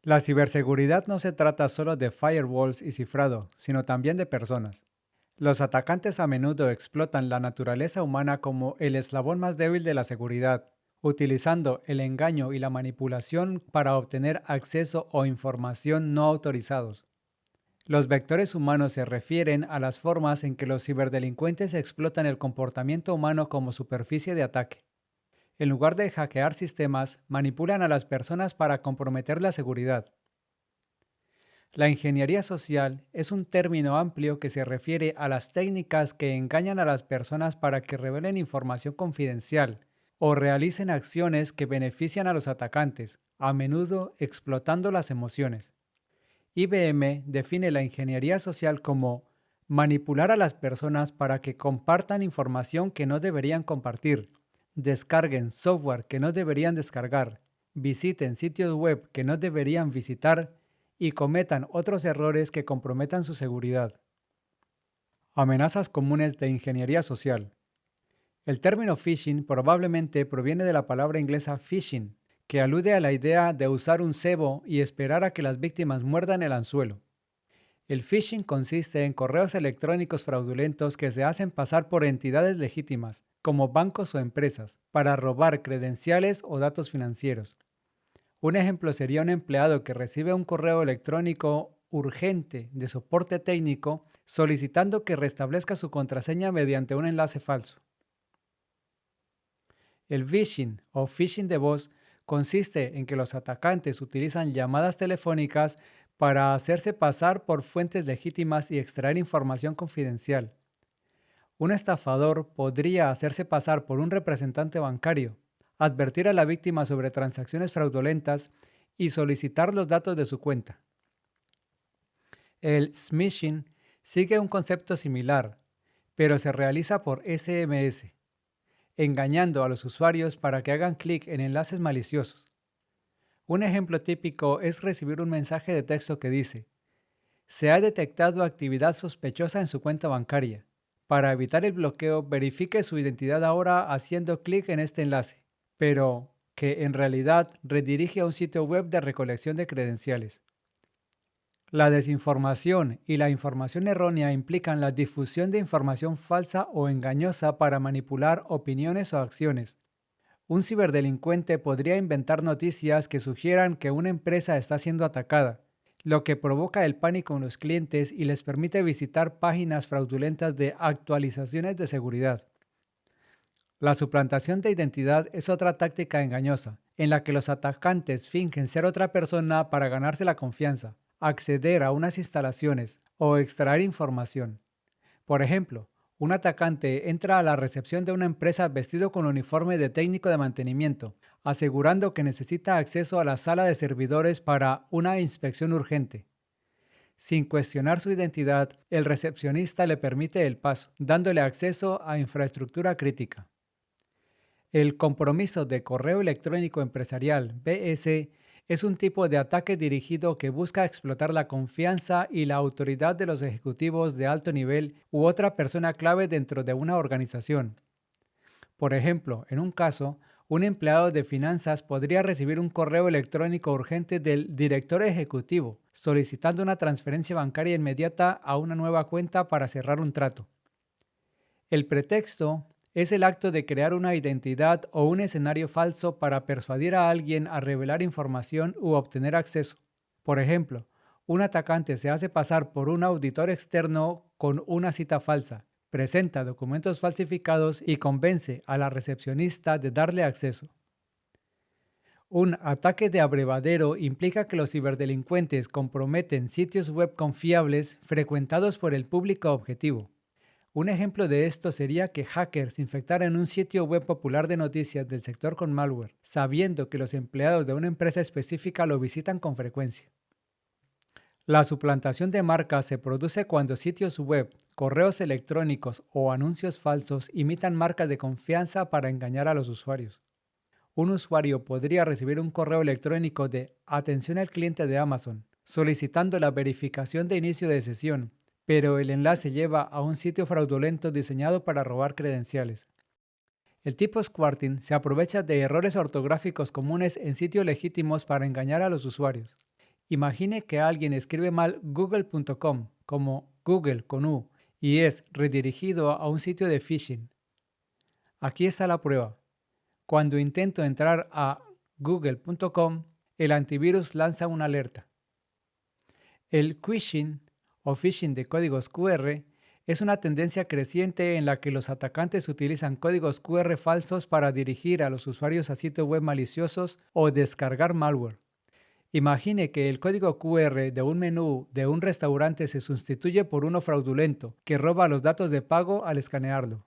La ciberseguridad no se trata solo de firewalls y cifrado, sino también de personas. Los atacantes a menudo explotan la naturaleza humana como el eslabón más débil de la seguridad, utilizando el engaño y la manipulación para obtener acceso o información no autorizados. Los vectores humanos se refieren a las formas en que los ciberdelincuentes explotan el comportamiento humano como superficie de ataque. En lugar de hackear sistemas, manipulan a las personas para comprometer la seguridad. La ingeniería social es un término amplio que se refiere a las técnicas que engañan a las personas para que revelen información confidencial o realicen acciones que benefician a los atacantes, a menudo explotando las emociones. IBM define la ingeniería social como manipular a las personas para que compartan información que no deberían compartir, descarguen software que no deberían descargar, visiten sitios web que no deberían visitar y cometan otros errores que comprometan su seguridad. Amenazas comunes de ingeniería social. El término phishing probablemente proviene de la palabra inglesa phishing, que alude a la idea de usar un cebo y esperar a que las víctimas muerdan el anzuelo. El phishing consiste en correos electrónicos fraudulentos que se hacen pasar por entidades legítimas, como bancos o empresas, para robar credenciales o datos financieros. Un ejemplo sería un empleado que recibe un correo electrónico urgente de soporte técnico solicitando que restablezca su contraseña mediante un enlace falso. El phishing o phishing de voz consiste en que los atacantes utilizan llamadas telefónicas para hacerse pasar por fuentes legítimas y extraer información confidencial. Un estafador podría hacerse pasar por un representante bancario, advertir a la víctima sobre transacciones fraudulentas y solicitar los datos de su cuenta. El smishing sigue un concepto similar, pero se realiza por SMS, engañando a los usuarios para que hagan clic en enlaces maliciosos. Un ejemplo típico es recibir un mensaje de texto que dice: se ha detectado actividad sospechosa en su cuenta bancaria. Para evitar el bloqueo, verifique su identidad ahora haciendo clic en este enlace, pero que en realidad redirige a un sitio web de recolección de credenciales. La desinformación y la información errónea implican la difusión de información falsa o engañosa para manipular opiniones o acciones. Un ciberdelincuente podría inventar noticias que sugieran que una empresa está siendo atacada, lo que provoca el pánico en los clientes y les permite visitar páginas fraudulentas de actualizaciones de seguridad. La suplantación de identidad es otra táctica engañosa, en la que los atacantes fingen ser otra persona para ganarse la confianza, acceder a unas instalaciones o extraer información. Por ejemplo, un atacante entra a la recepción de una empresa vestido con uniforme de técnico de mantenimiento, asegurando que necesita acceso a la sala de servidores para una inspección urgente. Sin cuestionar su identidad, el recepcionista le permite el paso, dándole acceso a infraestructura crítica. El compromiso de correo electrónico empresarial, BS, es un tipo de ataque dirigido que busca explotar la confianza y la autoridad de los ejecutivos de alto nivel u otra persona clave dentro de una organización. Por ejemplo, en un caso, un empleado de finanzas podría recibir un correo electrónico urgente del director ejecutivo solicitando una transferencia bancaria inmediata a una nueva cuenta para cerrar un trato. El pretexto es el acto de crear una identidad o un escenario falso para persuadir a alguien a revelar información u obtener acceso. Por ejemplo, un atacante se hace pasar por un auditor externo con una cita falsa, presenta documentos falsificados y convence a la recepcionista de darle acceso. Un ataque de abrevadero implica que los ciberdelincuentes comprometen sitios web confiables frecuentados por el público objetivo. Un ejemplo de esto sería que hackers infectaran un sitio web popular de noticias del sector con malware, sabiendo que los empleados de una empresa específica lo visitan con frecuencia. La suplantación de marcas se produce cuando sitios web, correos electrónicos o anuncios falsos imitan marcas de confianza para engañar a los usuarios. Un usuario podría recibir un correo electrónico de atención al cliente de Amazon, solicitando la verificación de inicio de sesión, pero el enlace lleva a un sitio fraudulento diseñado para robar credenciales. El tipo squarting se aprovecha de errores ortográficos comunes en sitios legítimos para engañar a los usuarios. Imagine que alguien escribe mal google.com como Google con U y es redirigido a un sitio de phishing. Aquí está la prueba. Cuando intento entrar a google.com, el antivirus lanza una alerta. El quishing o phishing de códigos QR es una tendencia creciente en la que los atacantes utilizan códigos QR falsos para dirigir a los usuarios a sitios web maliciosos o descargar malware. Imagine que el código QR de un menú de un restaurante se sustituye por uno fraudulento que roba los datos de pago al escanearlo.